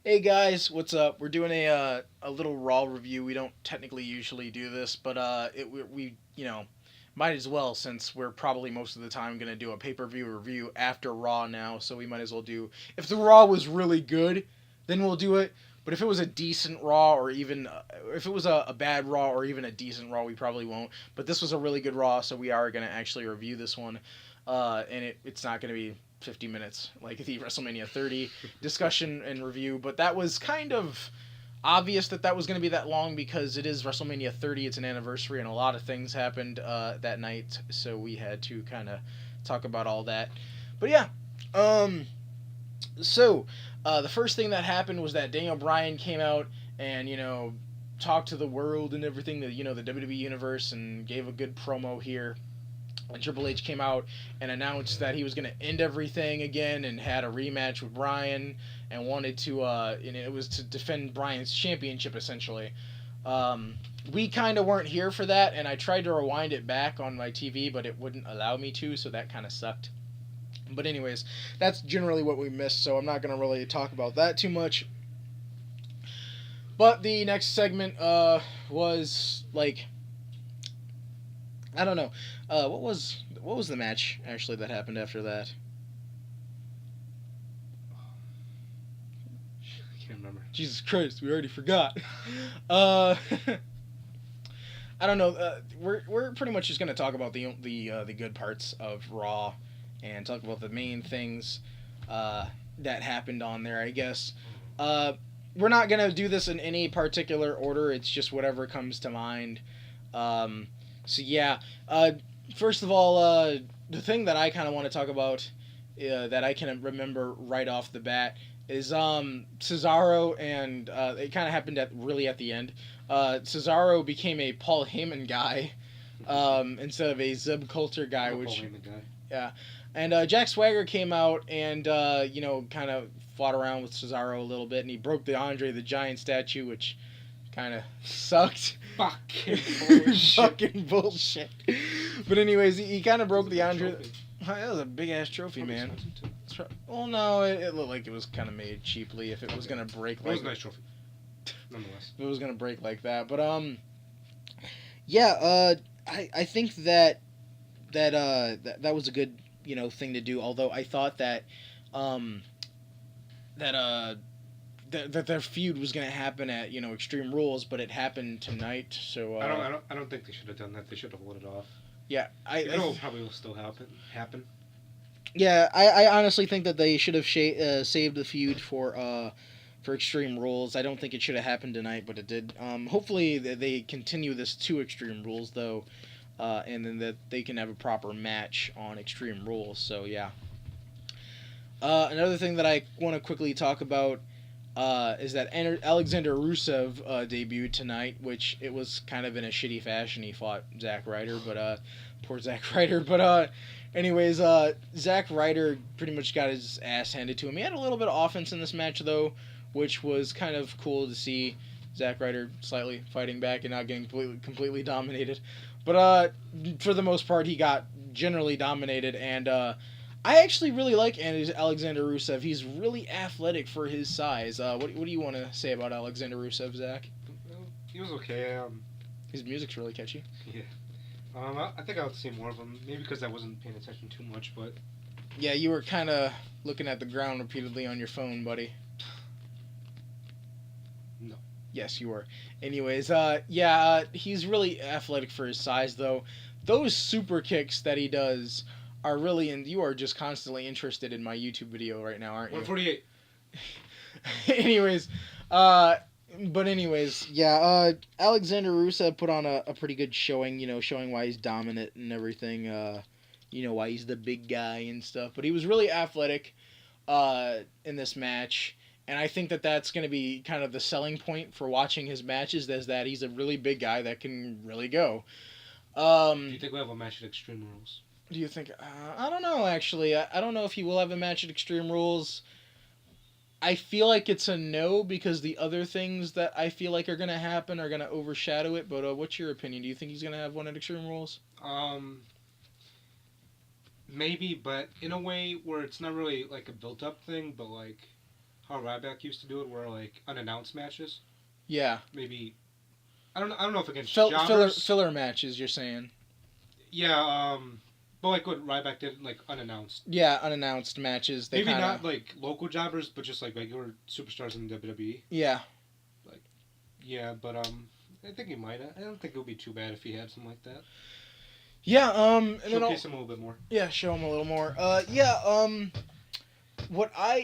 Hey guys, what's up? We're doing a little Raw review. We don't technically usually do this, but we might as well since we're probably most of the time gonna do a pay per view review after Raw now. So we might as well do. If the Raw was really good, then we'll do it. But if it was a decent Raw, or even if it was a bad Raw, or even a decent Raw, we probably won't. But this was a really good Raw, so we are gonna actually review this one, and it's not gonna be 50 minutes like the WrestleMania 30 discussion and review, but that was kind of obvious that was going to be that long because it is WrestleMania 30. It's an anniversary, and a lot of things happened that night, so we had to kind of talk about all that. But yeah, um, the first thing that happened was that Daniel Bryan came out and talked to the world and everything, that the WWE universe, and gave a good promo here. And Triple H came out and announced that he was going to end everything again and had a rematch with Bryan and wanted to, and it was to defend Bryan's championship essentially. Um, we kind of weren't here for that, and I tried to rewind it back on my TV, but it wouldn't allow me to, so that kind of sucked. But anyways, that's generally what we missed, so I'm not going to really talk about that too much. But the next segment was like, I don't know. What was the match actually that happened after that? I can't remember. Jesus Christ, we already forgot. uh, I don't know. We're pretty much just gonna talk about the good parts of Raw, and talk about the main things that happened on there. I guess. Uh, we're not gonna do this in any particular order. It's just whatever comes to mind. Um, so yeah. First of all, the thing that I kind of want to talk about, that I can remember right off the bat, is Cesaro, and it kind of happened at the end. Cesaro became a Paul Heyman guy, instead of a Zeb Coulter guy, I'm a Paul which Heyman guy. yeah, and Jack Swagger came out and kind of fought around with Cesaro a little bit, and he broke the Andre the Giant statue, which kind of sucked. Fucking bullshit. Fucking bullshit. But anyways, he kind of broke It was a the good Andre. trophy. That was a big ass trophy, Probably man. expensive, too. Well, no, it looked like it was kind of made cheaply. If it was gonna break It was like, a nice trophy, nonetheless. if it was gonna break like that, but yeah, I think that was a good thing to do. Although I thought um that that their feud was gonna happen at Extreme Rules, but it happened tonight. So I don't think they should have done that. They should have hold it off. yeah, It'll probably will still happen. yeah, I honestly think that they should have saved the feud for Extreme Rules. I don't think it should have happened tonight, but it did. Hopefully they continue this to Extreme Rules though, and then that they can have a proper match on Extreme Rules. So yeah. Another thing that I want to quickly talk about is that Alexander Rusev debuted tonight, which it was kind of in a shitty fashion. He fought Zack Ryder, but poor Zack Ryder. But anyways, Zack Ryder pretty much got his ass handed to him. He had a little bit of offense in this match though, which was kind of cool to see. Zack Ryder slightly fighting back and not getting completely dominated. But for the most part, he got generally dominated, and I actually really like Alexander Rusev. He's really athletic for his size. What do you want to say about Alexander Rusev, Zach? He was okay. His music's really catchy. Yeah. I think I would see more of him. Maybe because I wasn't paying attention too much, but Yeah, you were kind of looking at the ground repeatedly on your phone, buddy. no. Yes, you were. Anyways, he's really athletic for his size, though. Those super kicks that he does are really, and you are just constantly interested in my YouTube video right now, aren't you? 148. anyways, but anyways, yeah, Alexander Rusev put on a pretty good showing, showing why he's dominant and everything, why he's the big guy and stuff. But he was really athletic in this match, and I think that that's going to be kind of the selling point for watching his matches, is that he's a really big guy that can really go. Do you think we'll have a match at Extreme Rules? Do you think? I don't know, actually. I don't know if he will have a match at Extreme Rules. I feel like it's a no, because the other things that I feel like are going to happen are going to overshadow it. But what's your opinion? Do you think he's going to have one at Extreme Rules? Maybe, but in a way where it's not really like a built-up thing, but like how Ryback used to do it, where like unannounced matches. Yeah. Maybe I don't know. I don't know if against Filler jobbers. filler matches. You're saying? Yeah. But like what Ryback did, like unannounced. Yeah, unannounced matches. They Maybe kind not of. like local jobbers, but just like regular superstars in WWE. Yeah. Like, yeah, but I think he might. I don't think it would be too bad if he had something like that. Yeah. And then Showcase him a little bit more. yeah, show him a little more. Yeah.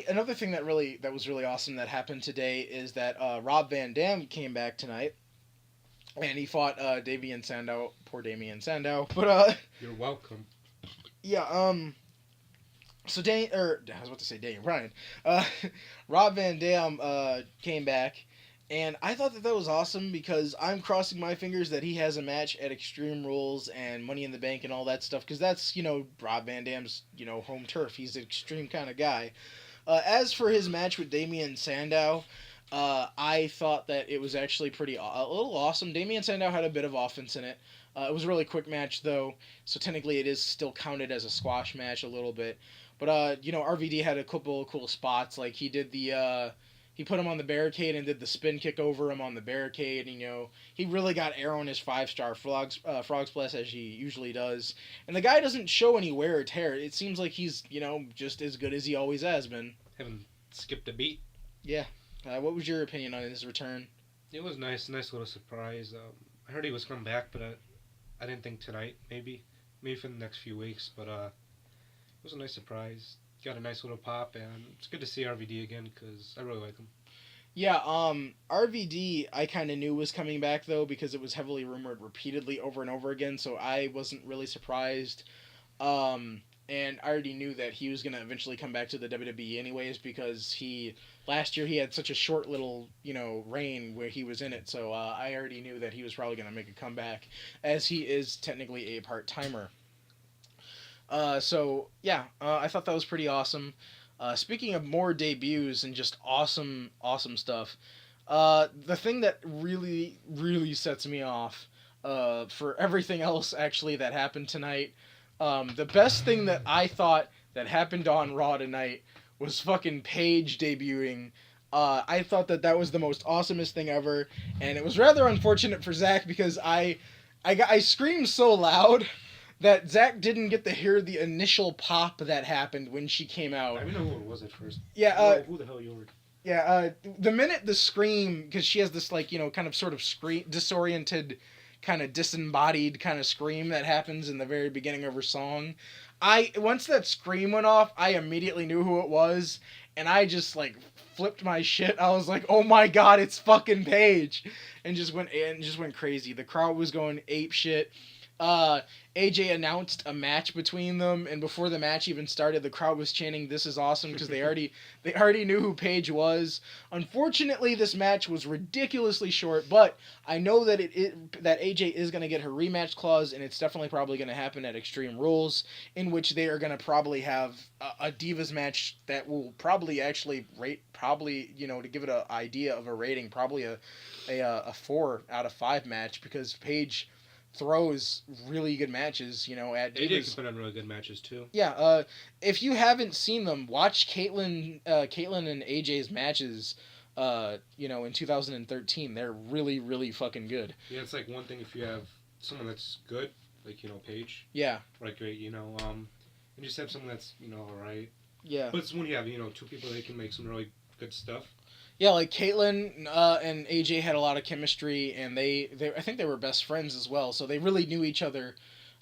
Another thing that was really awesome that happened today is that Rob Van Dam came back tonight, and he fought Damian Sandow. Poor Damian Sandow, but You're welcome. yeah. So I was about to say Daniel Bryan. Rob Van Dam came back, and I thought that was awesome because I'm crossing my fingers that he has a match at Extreme Rules and Money in the Bank and all that stuff because that's Rob Van Dam's home turf. He's an extreme kind of guy. As for his match with Damian Sandow, I thought that it was actually a little awesome. Damian Sandow had a bit of offense in it. It was a really quick match though, so technically it is still counted as a squash match a little bit. But RVD had a couple of cool spots. Like he did he put him on the barricade and did the spin kick over him on the barricade. And, he really got Arrow in his 5-star frog splash as he usually does. And the guy doesn't show any wear or tear. It seems like he's just as good as he always has been. Haven't skipped a beat. Yeah. What was your opinion on his return? It was nice little surprise. I heard he was coming back, but I didn't think tonight. Maybe for the next few weeks. But it was a nice surprise. Got a nice little pop, and it's good to see RVD again because I really like him. Yeah, RVD I kind of knew was coming back though because it was heavily rumored repeatedly over and over again, so I wasn't really surprised. And I already knew that he was going to eventually come back to the WWE anyways because last year he had such a short little, reign where he was in it, so I already knew that he was probably going to make a comeback as he is technically a part-timer. So yeah, I thought that was pretty awesome. Speaking of more debuts and just awesome stuff, the thing that really sets me off for everything else actually that happened tonight, the best thing that I thought that happened on Raw tonight was fucking Paige debuting. I thought that was the most awesomest thing ever, and it was rather unfortunate for Zack because I screamed so loud that Zack didn't get to hear the initial pop that happened when she came out. I don't know who it was at first. Yeah. Who the hell you were? Yeah. The minute the scream, because she has this kind of sort of disoriented, kind of disembodied kind of scream that happens in the very beginning of her song. Once that scream went off, I immediately knew who it was, and I just flipped my shit. I was like, "Oh my god, it's fucking Paige!" and just went crazy. The crowd was going ape shit. AJ announced a match between them, and before the match even started, the crowd was chanting, "This is awesome," because they already knew who Paige was. Unfortunately, this match was ridiculously short, but I know that that AJ is going to get her rematch clause, and it's definitely probably going to happen at Extreme Rules, in which they are going to probably have a Divas match that will probably actually rate, to give it an idea of a rating, probably a 4 out of 5 match, because Paige throws really good matches, at Divas. AJ can put on really good matches too. Yeah, if you haven't seen them, watch Caitlyn and AJ's matches, in 2013. They're really, really fucking good. Yeah, it's like one thing if you have someone that's good, like, Paige. Yeah. Right, great, and just have someone that's, alright. Yeah. But it's when you have, 2 people that can make some really good stuff. Yeah, like Caitlyn and AJ had a lot of chemistry, and they I think they were best friends as well, so they really knew each other.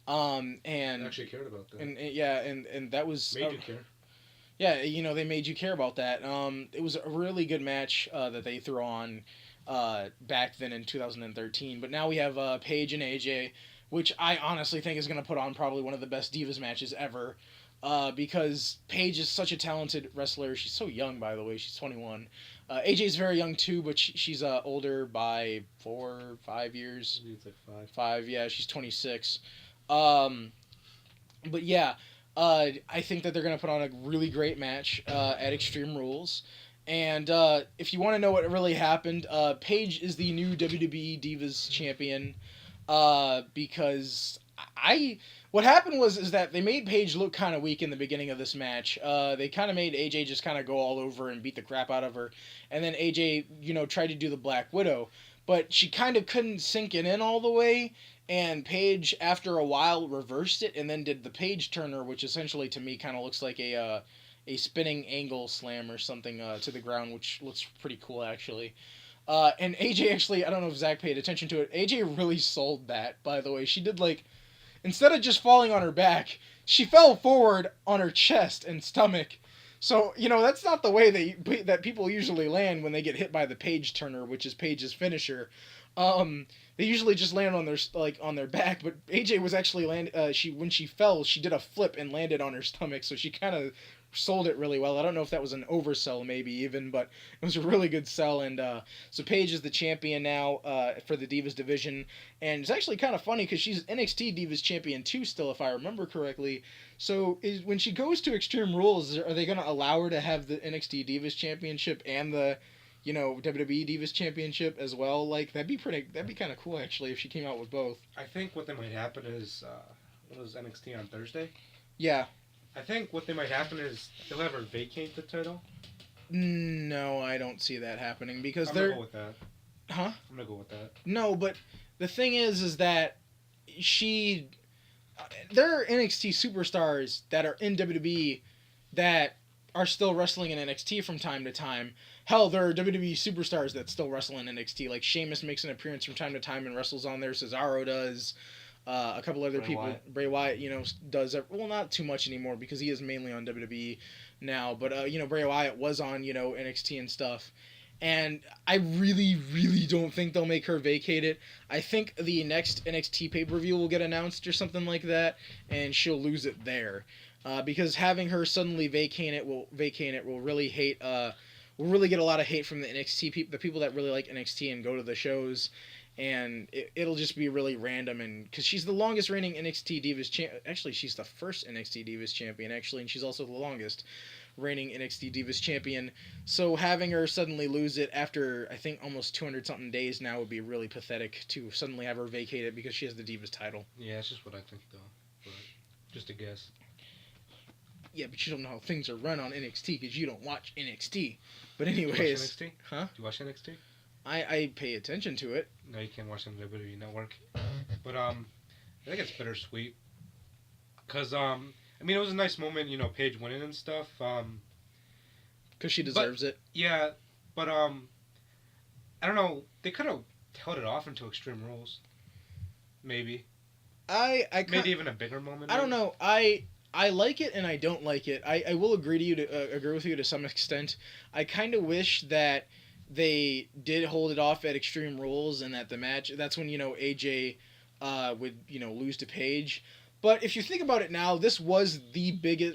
And I actually cared about that. And that was made you care. Yeah, they made you care about that. It was a really good match that they threw on back then in 2013. But now we have Paige and AJ, which I honestly think is going to put on probably one of the best Divas matches ever. Because Paige is such a talented wrestler. She's so young, by the way. She's 21. AJ's very young too, but she's older by 4 or 5 years. Maybe it's like 5. 5, yeah. She's 26. But yeah, I think that they're going to put on a really great match at Extreme Rules. And if you want to know what really happened, Paige is the new WWE Divas champion because what happened is that they made Paige look kind of weak in the beginning of this match. They kind of made AJ just kind of go all over and beat the crap out of her, and then AJ tried to do the Black Widow, but she kind of couldn't sink it in all the way. And Paige, after a while, reversed it and then did the Paige turner, which essentially to me kind of looks like a spinning angle slam or something to the ground, which looks pretty cool actually. And AJ actually, I don't know if Zack paid attention to it. AJ really sold that, by the way. She did like, instead of just falling on her back, she fell forward on her chest and stomach. So, that's not the way that people usually land when they get hit by the Paige turner, which is Paige's finisher. They usually just land on their back, but AJ was actually when she fell, she did a flip and landed on her stomach, so she kind of sold it really well. I don't know if that was an oversell maybe even, but it was a really good sell. And so Paige is the champion now for the Divas division, and it's actually kind of funny because she's NXT Divas champion too still, if I remember correctly. So when she goes to Extreme Rules, are they going to allow her to have the NXT Divas championship and the WWE Divas Championship as well? Like, that'd be kind of cool actually if she came out with both. I think what might happen is, what was NXT on Thursday? Yeah. I think what might happen is they'll have her vacate the title. No, I don't see that happening because I'm gonna go with that. Huh? I'm gonna go with that. No, but the thing is that there are NXT superstars that are in WWE that are still wrestling in NXT from time to time. Hell, there are WWE superstars that still wrestle in NXT. Like Sheamus makes an appearance from time to time and wrestles on there. Cesaro does. A couple other people. Wyatt. Bray Wyatt, does. Well, not too much anymore because he is mainly on WWE now. But Bray Wyatt was on NXT and stuff. And I really, really don't think they'll make her vacate it. I think the next NXT pay-per-view will get announced or something like that, and she'll lose it there. Because having her suddenly vacate it will really will really get a lot of hate from the NXT people, the people that really like NXT and go to the shows, and it'll just be really random. And because she's the longest reigning NXT Divas champion, actually she's the first NXT Divas champion actually, and she's also the longest reigning NXT Divas champion. So having her suddenly lose it after I think almost 200 something days now would be really pathetic to suddenly have her vacate it because she has the Divas title. Yeah, that's just what I think though. But just a guess. Yeah, but you don't know how things are run on NXT because you don't watch NXT. But Do you watch anyways, NXT? huh? Do you watch NXT? I pay attention to it. No, you can't watch it on the WWE Network. But I think it's bittersweet. Cause I mean, it was a nice moment, Paige winning and stuff. Because she deserves it. Yeah, but I don't know. They could have held it off until Extreme Rules. Maybe. Maybe even a bigger moment. I don't know. I like it and I don't like it. I will agree with you to some extent. I kind of wish that they did hold it off at Extreme Rules and that the match. That's when AJ would lose to Paige. But if you think about it now, this was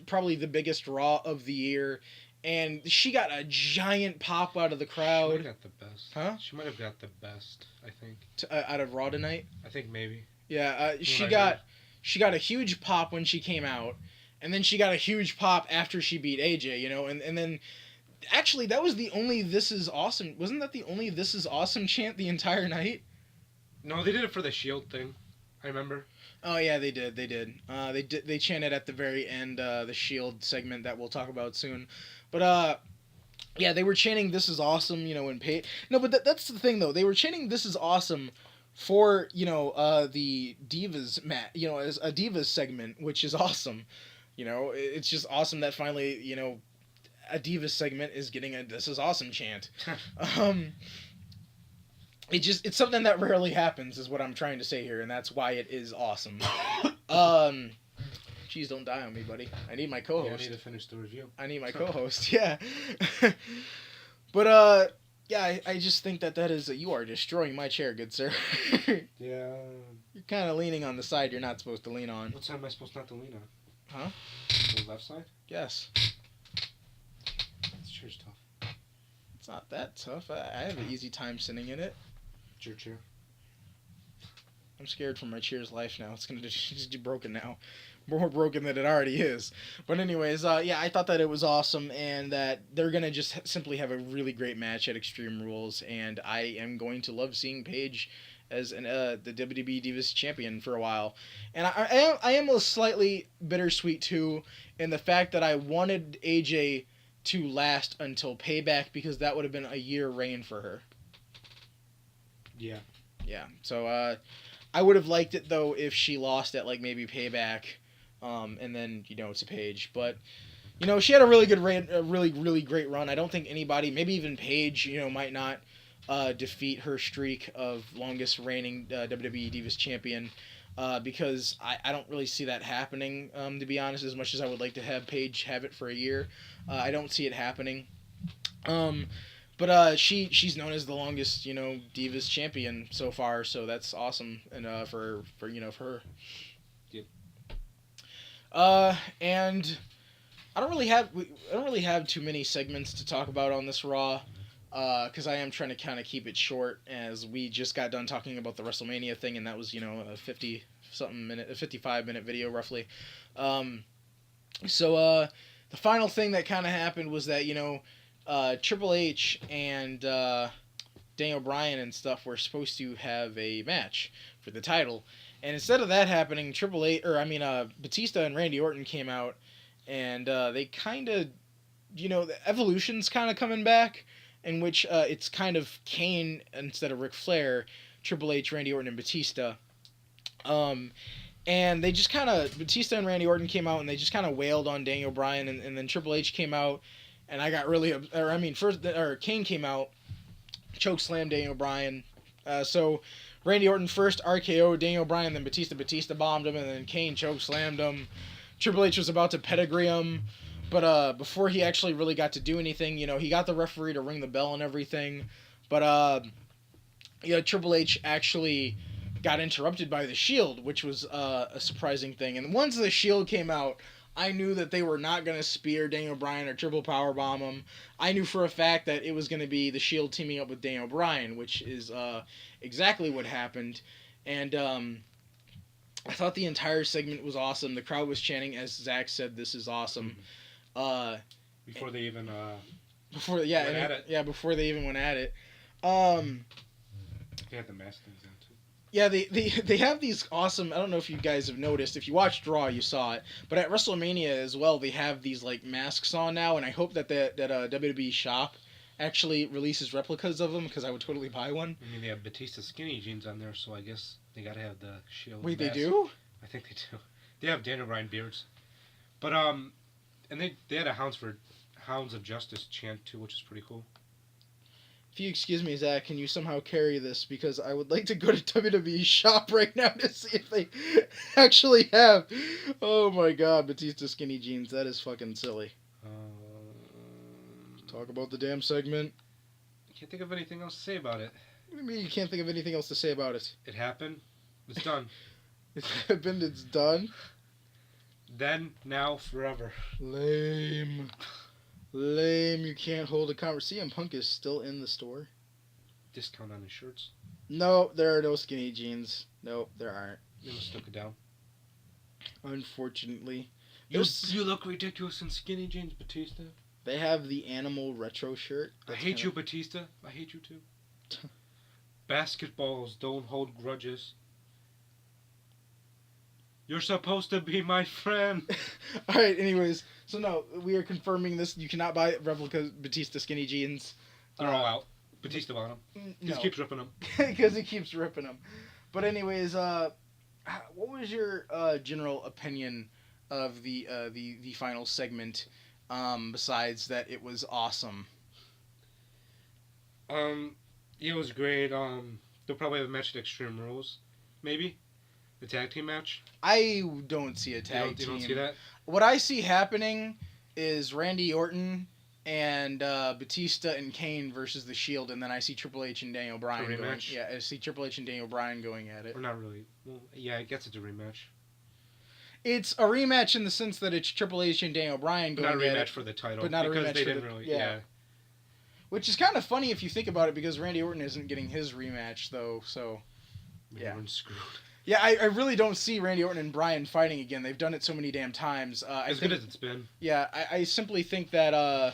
probably the biggest Raw of the year, and she got a giant pop out of the crowd. She might have got the best. Huh? She might have got the best, I think. Out of Raw tonight? I think maybe. Yeah, she got a huge pop when she came out, and then she got a huge pop after she beat AJ, and then actually that was the only "This is awesome." Wasn't that the only "This is awesome" chant the entire night? No, they did it for the Shield thing. I remember. Oh yeah, they did. They chanted at the very end the Shield segment that we'll talk about soon. But yeah, they were chanting "This is awesome," in Paige. No, but that's the thing though. They were chanting "This is awesome" for the Divas as a Divas segment, which is awesome. It's just awesome that finally a Divas segment is getting a "This is awesome" chant. It's something that rarely happens, is what I'm trying to say here, and that's why it is awesome. Jeez, don't die on me, buddy. I need my co-host. Yeah, I need to finish the review. I need my co-host, yeah. But, yeah, I just think that is... you are destroying my chair, good sir. Yeah. You're kind of leaning on the side you're not supposed to lean on. What side am I supposed not to lean on? Huh? The left side? Yes. This chair's tough. It's not that tough. I have an easy time sitting in it. It's your chair. I'm scared for my chair's life now. It's going to just be broken now. More broken than it already is. But anyways, yeah, I thought that it was awesome and that they're going to just simply have a really great match at Extreme Rules. And I am going to love seeing Paige as the WWE Divas Champion for a while, and I am a slightly bittersweet too in the fact that I wanted AJ to last until Payback because that would have been a year reign for her. Yeah. Yeah. So I would have liked it though if she lost at like maybe Payback, and then to Paige, but. She had a really good a really great run. I don't think anybody, maybe even Paige, might not defeat her streak of longest reigning WWE Divas Champion, because I don't really see that happening, to be honest, as much as I would like to have Paige have it for a year. I don't see it happening. But she's known as the longest, Divas Champion so far, so that's awesome, and for her. Yep. And I don't really have too many segments to talk about on this Raw, because I am trying to kind of keep it short, as we just got done talking about the WrestleMania thing, and that was a 55-minute video roughly. So the final thing that kind of happened was that Triple H and Daniel Bryan and stuff were supposed to have a match for the title, and instead of that happening, Batista and Randy Orton came out. And they kind of, the Evolution's kind of coming back, in which it's kind of Kane instead of Ric Flair, Triple H, Randy Orton, and Batista. And they just kind of, Batista and Randy Orton came out, and they just kind of wailed on Daniel Bryan, and then Triple H came out, and I got really, Kane came out, chokeslammed Daniel Bryan. So Randy Orton first RKO Daniel Bryan, then Batista bombed him, and then Kane chokeslammed him. Triple H was about to pedigree him, but before he actually really got to do anything, he got the referee to ring the bell and everything, but Triple H actually got interrupted by the Shield, which was a surprising thing. And once the Shield came out, I knew that they were not going to spear Daniel Bryan or triple powerbomb him. I knew for a fact that it was going to be the Shield teaming up with Daniel Bryan, which is exactly what happened. And I thought the entire segment was awesome. The crowd was chanting, as Zack said, "This is awesome." Before they even before they even went at it. They had the mask things on too. Yeah, they have these awesome. I don't know if you guys have noticed. If you watched Raw, you saw it. But at WrestleMania as well, they have these like masks on now, and I hope that WWE shop actually releases replicas of them, because I would totally buy one. I mean, they have Batista skinny jeans on there, so I guess they gotta have the Shield. Wait, mask. they do? I think they do. They have Daniel Bryan beards, but and they had a Hounds of Justice chant too, which is pretty cool. If you excuse me, Zach, can you somehow carry this, because I would like to go to WWE shop right now to see if they actually have. Oh my God, Batista skinny jeans. That is fucking silly. Talk about the damn segment. I can't think of anything else to say about it. What do you mean you can't think of anything else to say about it? It happened. It's done. It's happened. It's done. Then, now, forever. Lame. You can't hold a conversation. CM Punk is still in the store. Discount on his shirts. No, there are no skinny jeans. No, there aren't. They must have took it down. Unfortunately. You look ridiculous in skinny jeans, Batista. They have the animal retro shirt. I hate you, Batista. I hate you too. Basketballs don't hold grudges. You're supposed to be my friend. Alright, anyways. So no, we are confirming this. You cannot buy replica Batista skinny jeans. They're all out. Batista bought them. No. He keeps ripping them. Because he keeps ripping them. But anyways, what was your general opinion of the final segment? Besides that, it was awesome. It was great. They'll probably have a match at Extreme Rules, maybe the tag team match. I don't see a tag team. You don't see that? What I see happening is Randy Orton and Batista and Kane versus the Shield, and then I see Triple H and Daniel Bryan going. Yeah, I see Triple H and Daniel Bryan going at it. Or not really. Well, yeah, I guess it's a rematch. It's a rematch in the sense that it's Triple H and Daniel Bryan going at it. Not a rematch for the title. But not a rematch they for didn't really. Yeah. Which is kind of funny if you think about it, because Randy Orton isn't getting his rematch, though, so. Yeah. We're screwed. Yeah, I really don't see Randy Orton and Bryan fighting again. They've done it so many damn times. As good as it's been. Yeah, I simply think that,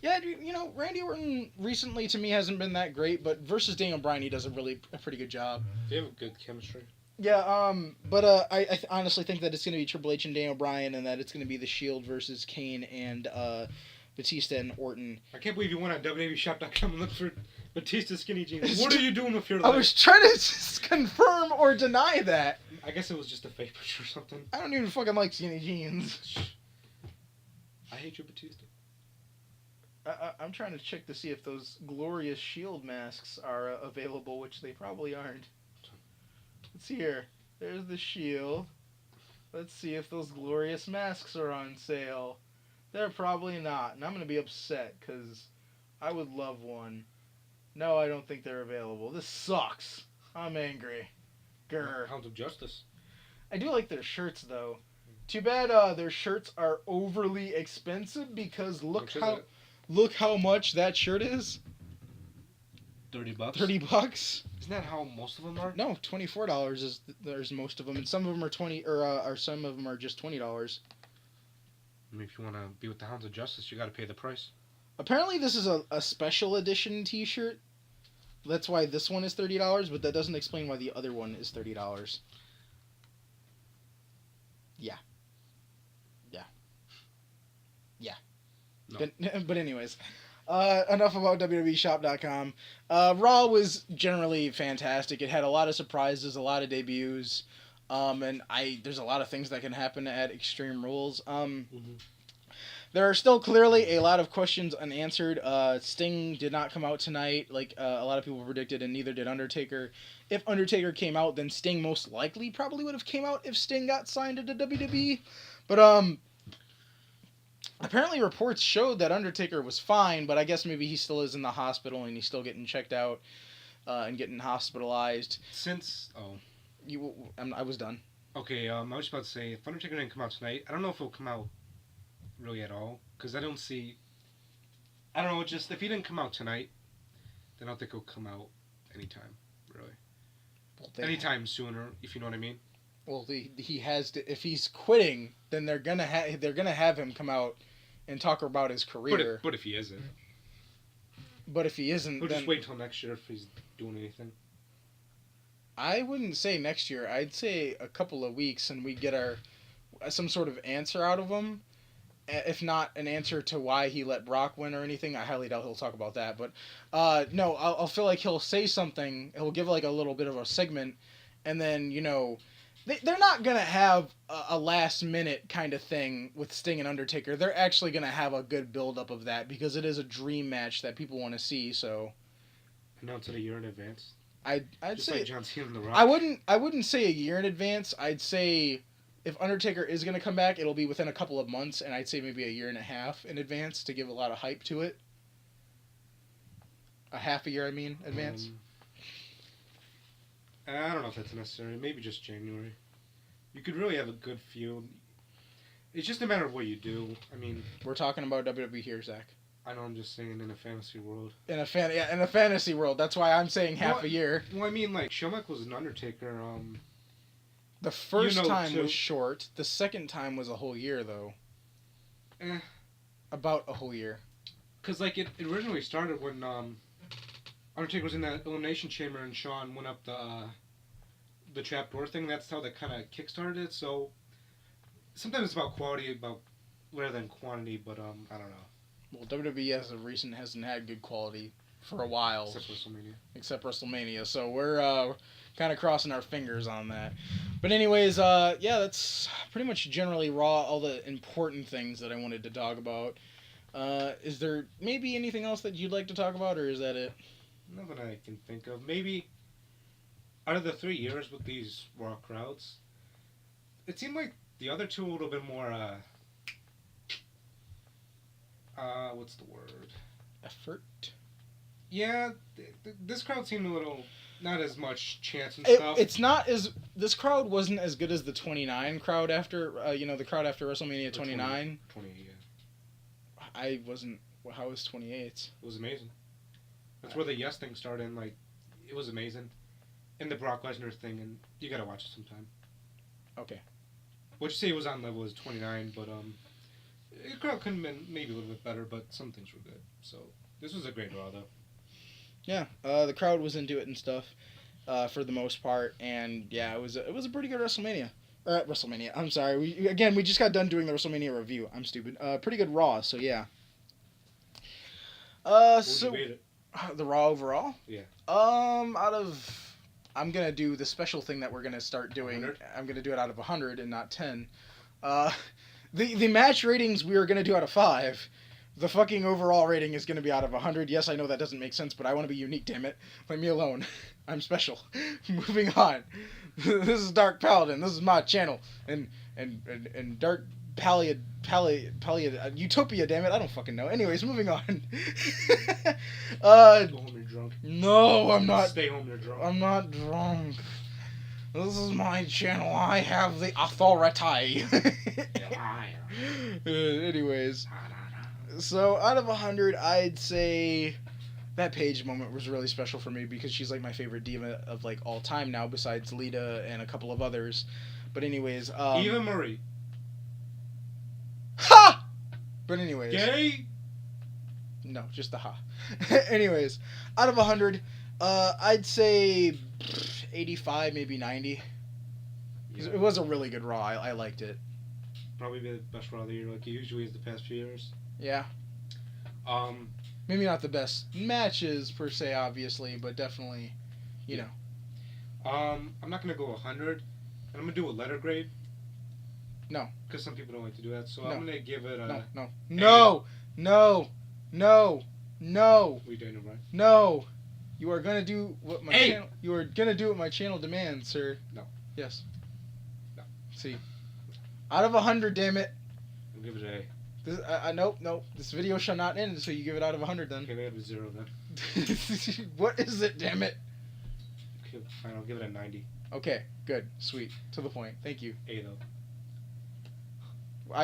Yeah, Randy Orton recently to me hasn't been that great, but versus Daniel Bryan, he does a pretty good job. They have good chemistry. Yeah, but I honestly think that it's going to be Triple H and Daniel Bryan, and that it's going to be the Shield versus Kane and Batista and Orton. I can't believe you went on WWEshop.com and looked for Batista skinny jeans. What are you doing with your life? I was trying to just confirm or deny that. I guess it was just a fake picture or something. I don't even fucking like skinny jeans. I hate you, Batista. I'm trying to check to see if those glorious Shield masks are available, which they probably aren't. Let's see here. There's the Shield. Let's see if those glorious masks are on sale. They're probably not, and I'm going to be upset because I would love one. No, I don't think they're available. This sucks. I'm angry. Grr. Hounds of Justice. I do like their shirts, though. Too bad their shirts are overly expensive because look how much that shirt is. $30. $30. Isn't that how most of them are? No, $24 is there's most of them, and some of them are or some of them are just $20. I mean, if you want to be with the Hounds of Justice, you got to pay the price. Apparently, this is a special edition T-shirt. That's why this one is $30, but that doesn't explain why the other one is $30. Yeah. No. But anyways. Enough about WWEshop.com. Raw was generally fantastic. It had a lot of surprises, a lot of debuts, and there's a lot of things that can happen at Extreme Rules. There are still clearly a lot of questions unanswered. Sting did not come out tonight, like a lot of people predicted, and neither did Undertaker. If Undertaker came out, then Sting most likely probably would have came out if Sting got signed to WWE. But apparently reports showed that Undertaker was fine, but I guess maybe he still is in the hospital and he's still getting checked out and getting hospitalized. I was done. Okay, I was about to say, if Undertaker didn't come out tonight, I don't know if he'll come out really at all, because I don't know, just if he didn't come out tonight, then I don't think he'll come out anytime, really. Well, anytime sooner, if you know what I mean. Well, he has to. If he's quitting, then they're gonna have him come out and talk about his career. But if he isn't. But if he isn't, we'll just wait till next year if he's doing anything. I wouldn't say next year. I'd say a couple of weeks, and we get some sort of answer out of him. If not an answer to why he let Brock win or anything, I highly doubt he'll talk about that. But no, I'll feel like he'll say something. He'll give like a little bit of a segment, and then they're not going to have a last-minute kind of thing with Sting and Undertaker. They're actually going to have a good build-up of that because it is a dream match that people want to see. So, announce it a year in advance. I'd just say like John Cena and The Rock. I wouldn't say a year in advance. I'd say if Undertaker is going to come back, it'll be within a couple of months, and I'd say maybe a year and a half in advance to give a lot of hype to it. A half a year, advance. I don't know if that's necessary. Maybe just January. You could really have a good feud. It's just a matter of what you do. I mean, we're talking about WWE here, Zach. I know. I'm just saying in a fantasy world. In a fantasy world. That's why I'm saying half a year. Well, I mean, like Schumacher was an Undertaker. The first time was short. The second time was a whole year, though. About a whole year. Because like it originally started when Undertaker was in that Elimination Chamber and Shawn went up the trapdoor thing. That's how that kind of kickstarted it. So sometimes it's about quality rather than quantity, but I don't know. Well, WWE as of recent hasn't had good quality for a while. Except WrestleMania. So we're kind of crossing our fingers on that. But anyways, yeah, that's pretty much generally Raw, all the important things that I wanted to talk about. Is there maybe anything else that you'd like to talk about, or is that it? Nothing I can think of. Maybe out of the 3 years with these Raw crowds, it seemed like the other two a little bit more, what's the word? Effort? Yeah, this crowd seemed a little, not as much chance and stuff. It's not as, this crowd wasn't as good as the 29 crowd after, the crowd after WrestleMania 29. 28, yeah. I wasn't, how was 28? It was amazing. That's where the Yes thing started, and, like, it was amazing. And the Brock Lesnar thing, and you gotta watch it sometime. Okay. What you say was on level is 29, but, The crowd could have been maybe a little bit better, but some things were good. So this was a great Raw, though. Yeah, the crowd was into it and stuff, for the most part, and yeah, it was a pretty good WrestleMania. WrestleMania. I'm sorry. We just got done doing the WrestleMania review. I'm stupid. Pretty good Raw. So yeah. What would So you rate it? the Raw overall. Yeah. Out of, I'm gonna do the special thing that we're gonna start doing. 100? I'm gonna do it out of 100 and not 10. Uh, the match ratings we were gonna do out of 5. The fucking overall rating is gonna be out of 100. Yes, I know that doesn't make sense, but I want to be unique. Damn it, leave me alone. I'm special. Moving on. This is Dark Paladin. This is my channel, and Dark Utopia. Damn it, I don't fucking know. Anyways, moving on. Go home, you're drunk. No, I'm not. Stay home, you're drunk. I'm not drunk. This is my channel. I have the authority. Anyways, so out of 100, I'd say that Paige moment was really special for me because she's like my favorite diva of like all time now, besides Lita and a couple of others. But anyways, Eva Marie. Ha! But anyways, Gay. no, just the ha. Anyways, out of 100, I'd say 85, maybe 90. Yeah. It was a really good Raw. I liked it. Probably the best Raw of the year, like it usually is the past few years. Yeah. Maybe not the best matches per se, obviously, but definitely, you know. I'm not gonna go 100, and I'm gonna do a letter grade. No. Because some people don't like to do that, so No. I'm gonna give it a. No. We doing it right? No. You are gonna do what my Hey! channel. You are gonna do what my channel demands, sir. No. Yes. No. See. Out of 100, damn it. I'll give it a. This, nope. This video shall not end until you give it out of 100. Then. Okay, I have a 0 then. What is it? Damn it. Okay, fine. I'll give it a 90. Okay. Good. Sweet. To the point. Thank you. A though.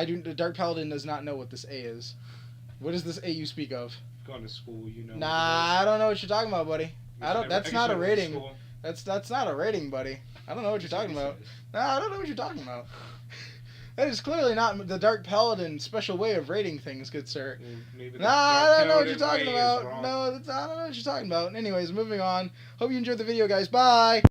The Dark Paladin does not know what this A is. What is this A you speak of? Going to school, you know. Nah, I don't know what you're talking about, buddy. That's not a rating. School. That's not a rating, buddy. I don't know what you're talking about. Nah, I don't know what you're talking about. That is clearly not the Dark Paladin special way of rating things, good sir. Maybe Nah, I don't know what you're talking about. No, I don't know what you're talking about. Anyways, moving on. Hope you enjoyed the video, guys. Bye.